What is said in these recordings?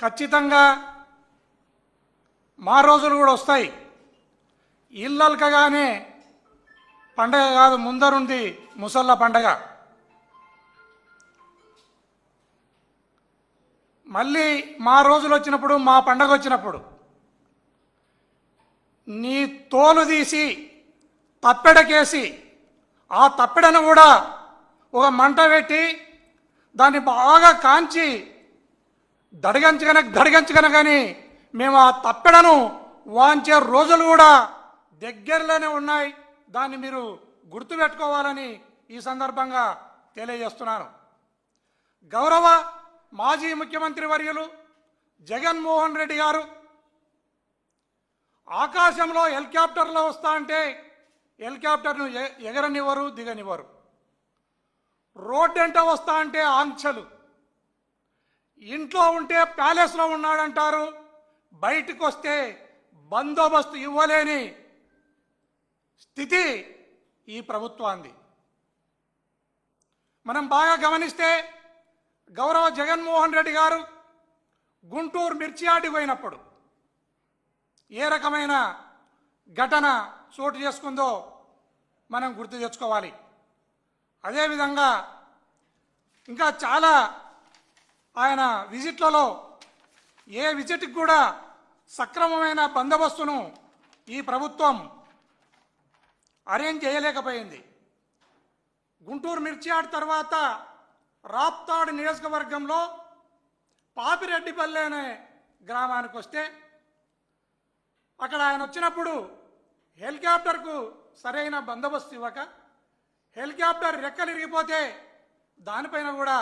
ఖచ్చితంగా మా రోజులు కూడా వస్తాయి. ఇల్లల్కగానే పండగ కాదు, ముందరుంది ముసళ్ళ పండగ. మళ్ళీ మా రోజులు వచ్చినప్పుడు, మా పండగ వచ్చినప్పుడు నీ తోలు తీసి తప్పెడకేసి ఆ తప్పెడను కూడా ఒక మంట పెట్టి దాన్ని బాగా కాంచి దడిగంచగన కానీ మేము ఆ తప్పెడను వాంచే రోజులు కూడా దగ్గరలోనే ఉన్నాయి. దాన్ని మీరు గుర్తుపెట్టుకోవాలని ఈ సందర్భంగా తెలియజేస్తున్నాను. గౌరవ మాజీ ముఖ్యమంత్రి వర్యులు జగన్మోహన్ రెడ్డి గారు ఆకాశంలో హెలికాప్టర్లో వస్తా అంటే హెలికాప్టర్ను ఎగరనివ్వరు, దిగనివ్వరు. రోడ్డు ఎంట వస్తా అంటే ఆంక్షలు. ఇంట్లో ఉంటే ప్యాలెస్లో ఉన్నాడంటారు, బయటకు వస్తే బందోబస్తు ఇవ్వలేని స్థితి ఈ ప్రభుత్వాన్ని. మనం బాగా గమనిస్తే గౌరవ జగన్మోహన్ రెడ్డి గారు గుంటూరు మిర్చియాడి పోయినప్పుడు ఏ రకమైన ఘటన చోటు చేసుకుందో మనం గుర్తు తెచ్చుకోవాలి. అదేవిధంగా ఇంకా చాలా ఆయన విజిట్లలో ఏ విజిట్కి కూడా సక్రమమైన బందోబస్తును ఈ ప్రభుత్వం అరేంజ్ చేయలేకపోయింది. గుంటూరు మిర్చియాడ్ తర్వాత రాప్తాడు నియోజకవర్గంలో పాపిరెడ్డిపల్లి అనే గ్రామానికి వస్తే అక్కడ ఆయన వచ్చినప్పుడు హెలికాప్టర్కు సరైన బందోబస్తు ఇవ్వక హెలికాప్టర్ రెక్కలు ఇరిగిపోతే దానిపైన కూడా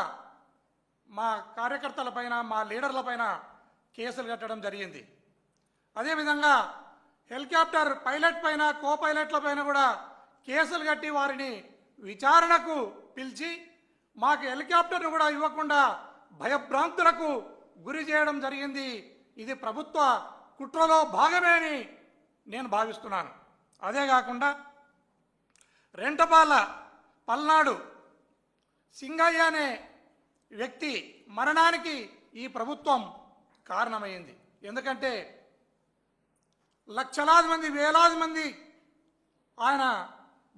మా కార్యకర్తలపైన, మా లీడర్లపైన కేసులు కట్టడం జరిగింది. అదేవిధంగా హెలికాప్టర్ పైలట్ పైన, కో పైలట్ల పైన కూడా కేసులు కట్టి వారిని విచారణకు పిలిచి మాకు హెలికాప్టర్ను కూడా ఇవ్వకుండా భయభ్రాంతులకు గురి చేయడం జరిగింది. ఇది ప్రభుత్వ కుట్రలో భాగమే అని నేను భావిస్తున్నాను. అదే కాకుండా రెంటపాల పల్నాడు సింగయ్య అనే వ్యక్తి మరణానికి ఈ ప్రభుత్వం కారణమైంది. ఎందుకంటే లక్షలాది మంది, వేలాది మంది ఆయన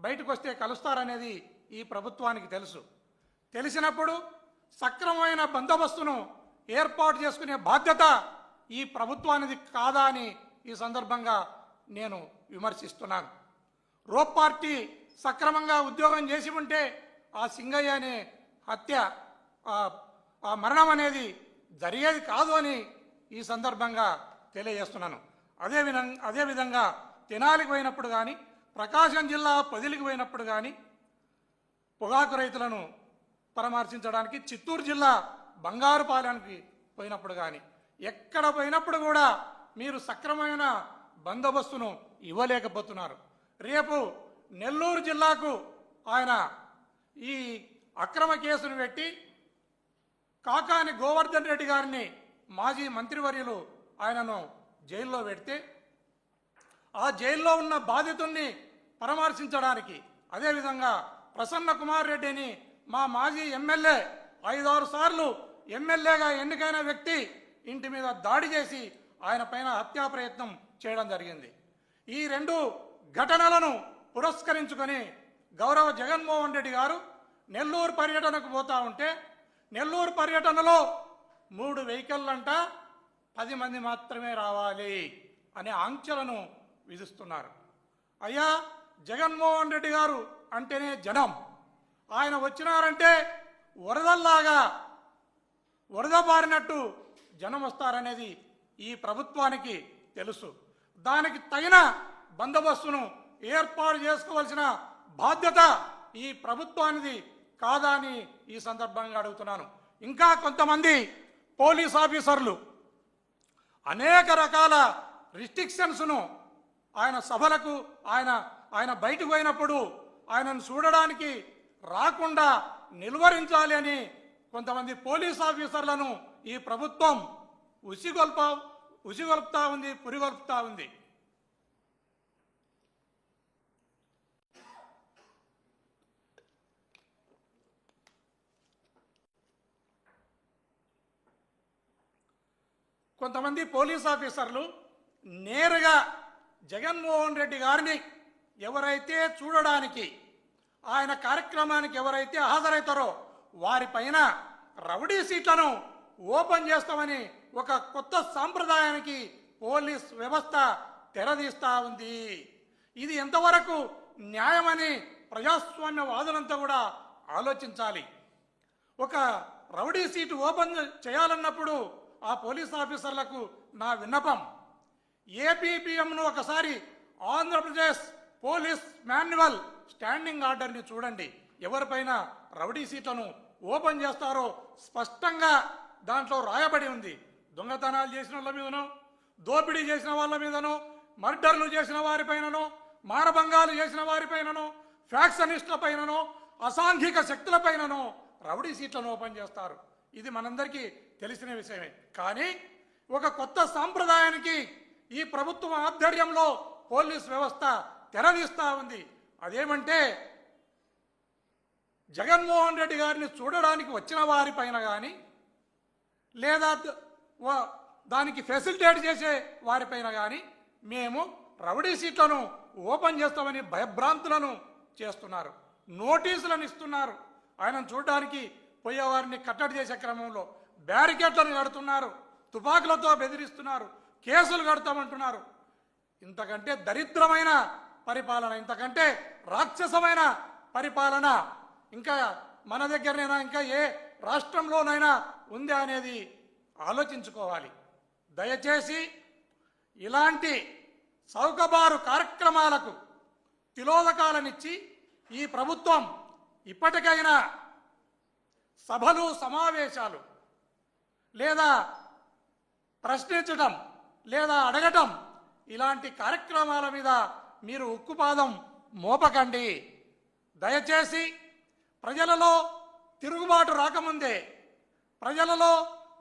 బయటకు వస్తే కలుస్తారనేది ఈ ప్రభుత్వానికి తెలుసు. తెలిసినప్పుడు సక్రమమైన బందోబస్తును ఏర్పాటు చేసుకునే బాధ్యత ఈ ప్రభుత్వానికి కాదా అని ఈ సందర్భంగా నేను విమర్శిస్తున్నాను. రోప్ పార్టీ సక్రమంగా ఉద్యోగం చేసి ఉంటే ఆ సింగయ్య అనే హత్య, ఆ మరణం అనేది జరిగేది కాదు అని ఈ సందర్భంగా తెలియజేస్తున్నాను. అదేవిధంగా తెనాలికి పోయినప్పుడు కానీ, ప్రకాశం జిల్లా పొదిలికి పోయినప్పుడు కానీ, పొగాకు రైతులను పరామర్శించడానికి చిత్తూరు జిల్లా బంగారుపాలెంకి పోయినప్పుడు కానీ, ఎక్కడ పోయినప్పుడు కూడా మీరు సక్రమమైన బందోబస్తును ఇవ్వలేకపోతున్నారు. రేపు నెల్లూరు జిల్లాకు ఆయన ఈ అక్రమ కేసును పెట్టి కాకాని గోవర్ధన్ రెడ్డి గారిని, మాజీ మంత్రివర్యులు, ఆయనను జైల్లో పెడితే ఆ జైల్లో ఉన్న బాధితుల్ని పరామర్శించడానికి, అదేవిధంగా ప్రసన్న కుమార్ రెడ్డిని మా మాజీ ఎమ్మెల్యే 5-6 సార్లు ఎమ్మెల్యేగా ఎన్నికైన వ్యక్తి ఇంటి మీద దాడి చేసి ఆయన పైన హత్యా ప్రయత్నం చేయడం జరిగింది. ఈ 2 ఘటనలను పురస్కరించుకొని గౌరవ జగన్మోహన్ రెడ్డి గారు నెల్లూరు పర్యటనకు పోతా ఉంటే నెల్లూరు పర్యటనలో 3 వెహికల్లంట 10 మంది మాత్రమే రావాలి అనే ఆంక్షలను విధిస్తున్నారు. అయ్యా, జగన్మోహన్ రెడ్డి గారు అంటేనే జనం. ఆయన వచ్చినారంటే వరదల్లాగా వరద బారినట్టు జనం వస్తారనేది ఈ ప్రభుత్వానికి తెలుసు. దానికి తగిన బందోబస్తును ఏర్పాటు చేసుకోవాల్సిన బాధ్యత ఈ ప్రభుత్వానికి కాదా అని ఈ సందర్భంగా అడుగుతున్నాను. ఇంకా కొంతమంది పోలీస్ ఆఫీసర్లు అనేక రకాల రిస్ట్రిక్షన్స్ను ఆయన సభలకు, ఆయన బయటకు పోయినప్పుడు ఆయనను చూడడానికి రాకుండా నిలువరించాలి అని కొంతమంది పోలీస్ ఆఫీసర్లను ఈ ప్రభుత్వం ఉసిగొల్పుతా ఉంది, పురిగొల్పుతా ఉంది. కొంతమంది పోలీస్ ఆఫీసర్లు నేరుగా జగన్మోహన్ రెడ్డి గారిని ఎవరైతే చూడడానికి ఆయన కార్యక్రమానికి ఎవరైతే హాజరవుతారో వారిపైన రౌడీ సీట్లను ఓపెన్ చేస్తామని ఒక కొత్త సాంప్రదాయానికి పోలీస్ వ్యవస్థ తెరదీస్తా ఉంది. ఇది ఎంతవరకు న్యాయమని ప్రజాస్వామ్యవాదులంతా కూడా ఆలోచించాలి. ఒక రౌడీ సీటు ఓపెన్ చేయాలన్నప్పుడు ఆ పోలీస్ ఆఫీసర్లకు నా విన్నపం, ఏపీపీఎంను ఒకసారి ఆంధ్రప్రదేశ్ పోలీస్ మాన్యువల్ స్టాండింగ్ ఆర్డర్ని చూడండి. ఎవరిపైన రౌడీ సీట్లను ఓపెన్ చేస్తారో స్పష్టంగా దాంట్లో రాయబడి ఉంది. దొంగతనాలు చేసిన వాళ్ళ మీదనో, దోపిడీ చేసిన వాళ్ళ మీదనో, మర్డర్లు చేసిన వారిపైననో, మానభంగాలు చేసిన వారిపైననో, ఫ్యాక్షనిస్టుల పైననో, అసాంఘిక శక్తులపైననో రౌడీ సీట్లను ఓపెన్ చేస్తారు. ఇది మనందరికీ తెలిసిన విషయమే. కానీ ఒక కొత్త సాంప్రదాయానికి ఈ ప్రభుత్వం ఆధ్వర్యంలో పోలీస్ వ్యవస్థ తెరదీస్తా ఉంది. అదేమంటే జగన్మోహన్ రెడ్డి గారిని చూడడానికి వచ్చిన వారిపైన కానీ లేదా దానికి ఫెసిలిటేట్ చేసే వారిపైన కానీ మేము రౌడీ సీట్లను ఓపెన్ చేస్తామని భయభ్రాంతులను చేస్తున్నారు. నోటీసులను ఇస్తున్నారు. ఆయనను చూడడానికి పోయేవారిని కట్టడి చేసే క్రమంలో బ్యారికేడ్లను కడుతున్నారు, తుపాకులతో బెదిరిస్తున్నారు, కేసులు కడతామంటున్నారు. ఇంతకంటే దరిద్రమైన పరిపాలన, ఇంతకంటే రాక్షసమైన పరిపాలన ఇంకా మన దగ్గరనైనా ఇంకా ఏ రాష్ట్రంలోనైనా ఉందా అనేది ఆలోచించుకోవాలి. దయచేసి ఇలాంటి చౌకబారు కార్యక్రమాలకు తిలోదకాలనిచ్చి ఈ ప్రభుత్వం ఇప్పటికైనా సభలు, సమావేశాలు లేదా ప్రశ్నించడం లేదా అడగటం ఇలాంటి కార్యక్రమాల మీద మీరు ఉక్కుపాదం మోపకండి. దయచేసి ప్రజలలో తిరుగుబాటు రాకముందే, ప్రజలలో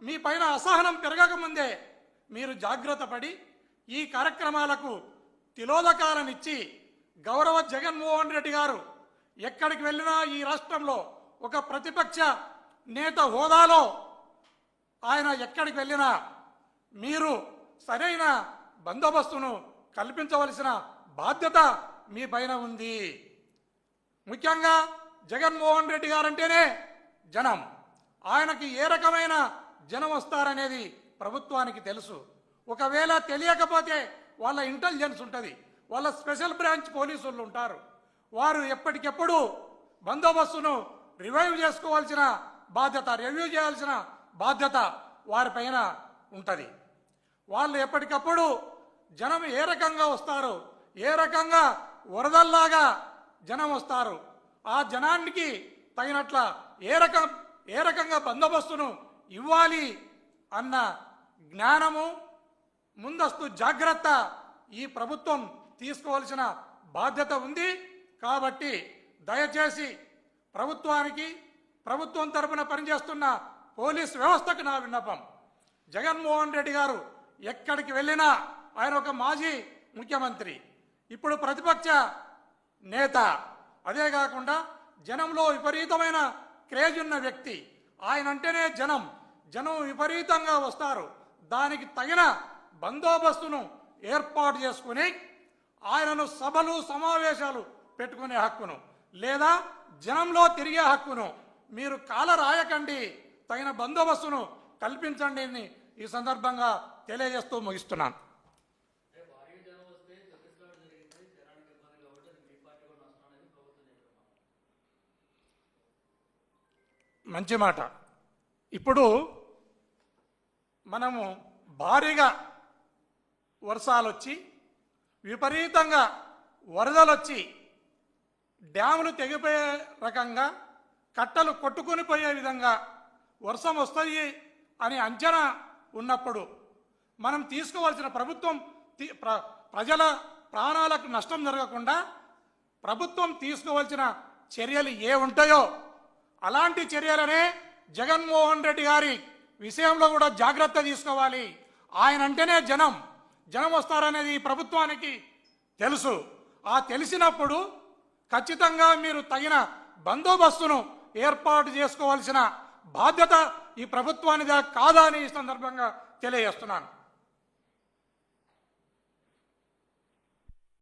మీ పైన అసహనం పెరగకముందే మీరు జాగ్రత్త పడి ఈ కార్యక్రమాలకు తిలోదకాలనిచ్చి గౌరవ జగన్మోహన్ రెడ్డి గారు ఎక్కడికి వెళ్ళినా ఈ రాష్ట్రంలో ఒక ప్రతిపక్ష నేత హోదాలో ఆయన ఎక్కడికి వెళ్ళినా మీరు సరైన బందోబస్తును కల్పించవలసిన బాధ్యత మీ పైన ఉంది. ముఖ్యంగా జగన్మోహన్ రెడ్డి గారంటేనే జనం. ఆయనకి ఏ రకమైన జనం వస్తారనేది ప్రభుత్వానికి తెలుసు. ఒకవేళ తెలియకపోతే వాళ్ళ ఇంటెలిజెన్స్ ఉంటుంది, వాళ్ళ స్పెషల్ బ్రాంచ్ పోలీసులు ఉంటారు. వారు ఎప్పటికెప్పుడు బందోబస్తును రివైవ్ చేసుకోవాల్సిన బాధ్యత, రివ్యూ చేయాల్సిన బాధ్యత వారిపైన ఉంటుంది. వాళ్ళు ఎప్పటికప్పుడు జనం ఏ రకంగా వస్తారు, ఏ రకంగా వరదల్లాగా జనం వస్తారు, ఆ జనానికి తగినట్ల ఏ రకంగా బందోబస్తును ఇవ్వాలి అన్న జ్ఞానము, ముందస్తు జాగ్రత్త ఈ ప్రభుత్వం తీసుకోవాల్సిన బాధ్యత ఉంది. కాబట్టి దయచేసి ప్రభుత్వానికి, ప్రభుత్వం తరపున పనిచేస్తున్న పోలీస్ వ్యవస్థకు నా విన్నపం, జగన్మోహన్ రెడ్డి గారు ఎక్కడికి వెళ్ళినా ఆయన ఒక మాజీ ముఖ్యమంత్రి, ఇప్పుడు ప్రతిపక్ష నేత, అదే కాకుండా జనంలో విపరీతమైన క్రేజ్ ఉన్న వ్యక్తి. ఆయన అంటేనే జనం విపరీతంగా వస్తారు. దానికి తగిన బందోబస్తును ఏర్పాటు చేసుకుని ఆయనను సభలు, సమావేశాలు పెట్టుకునే హక్కును లేదా జనంలో తిరిగే హక్కును మీరు కాలరాయకండి, తగిన బందోబస్తును కల్పించండి అని ఈ సందర్భంగా తెలియజేస్తూ ముగిస్తున్నాను. మంచి మాట. ఇప్పుడు మనము భారీగా వర్షాలు వచ్చి విపరీతంగా వరదలు వచ్చి డ్యాములు తెగిపోయే రకంగా, కట్టలు కొట్టుకుని పోయే విధంగా వర్షం వస్తుంది అని అంచనా ఉన్నప్పుడు మనం తీసుకోవాల్సిన ప్రభుత్వం ప్రజల ప్రాణాలకు నష్టం జరగకుండా ప్రభుత్వం తీసుకోవాల్సిన చర్యలు ఏ ఉంటాయో అలాంటి చర్యలనే జగన్మోహన్ రెడ్డి గారి విషయంలో కూడా జాగ్రత్త తీసుకోవాలి. ఆయన అంటేనే జనం వస్తారనేది ఈ ప్రభుత్వానికి తెలుసు. ఆ తెలిసినప్పుడు ఖచ్చితంగా మీరు తగిన బందోబస్తును ఏర్పాటు చేసుకోవాల్సిన బాధ్యత ఈ ప్రభుత్వానిదా కాదా అని ఈ సందర్భంగా తెలియజేస్తున్నాను.